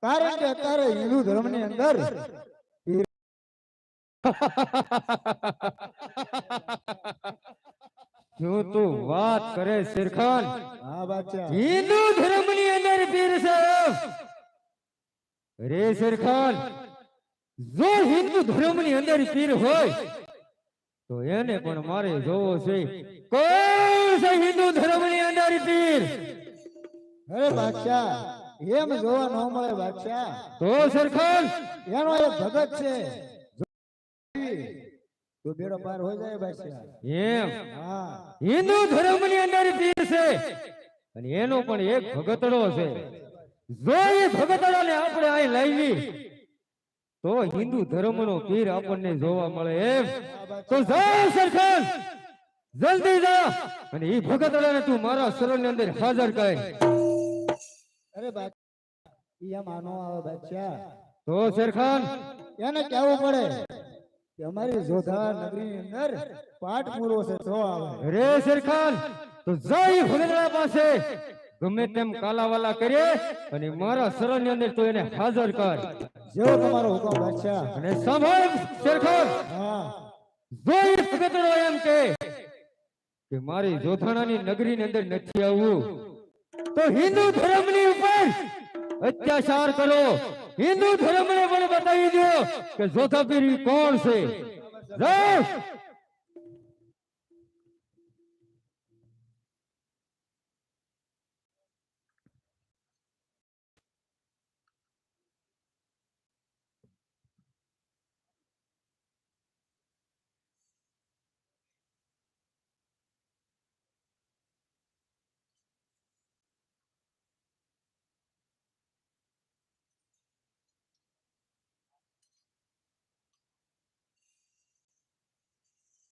કારણ કે અત્યારે હિન્દુ ધર્મ ની અંદર જો તું વાત કરે શેરખાન, હા બાદશાહ, હિન્દુ ધર્મ ની અંદર પીર સાહેબ, રે શેરખાન, જો હિન્દુ ધર્મ ની અંદર પીર હોય તો એને પણ મારે જોવો છે. કોણ છે હિન્દુ ધર્મ ની અંદર પીર? અરે બાદશાહ એમ જોવા ન મળે બાદશાહ. તો શેરખાન એનો એક ભગત છે તો બેડો પાર હો જાય બાદશાહ. એમ હા હિન્દુ ધર્મ ની અંદર પીર છે અને એનો પણ એક ભગતડો છે. જો એ ભગતડાને આપણે અહીં લાવી તો હિન્દુ ધર્મનો પીર આપણને જોવા મળે. એમ તો જા શેરખાન, જલ્દી જા અને એ ભગતડાને તું મારા શરણની અંદર હાજર કર. અરે બાદશાહ એમ આનો આવે બાદશાહ. તો શેરખાન એને કહેવું પડે કે અમારી જોધા નગરી ની અંદર પાઠ પૂરો છે તો આવે. રે શેરખાન, તો જઈ ભગતડા પાસે ગમે તેમ કાલાવાલા કરે અને મારા શરણની અંદર તું એને હાજર કર. જેવો તમારો હુકમ બાદશાહ. અને સાંભળ શેરખાન, હા જો એ ભગતડો એમ કે મારી જોધાણાની નગરીની અંદર નથી આવવું તો હિન્દુ ધર્મની ઉપર અત્યાચાર કરો. હિન્દુ ધર્મને પણ બતાવી દો કે જોધાપીર કોણ છે. જાઓ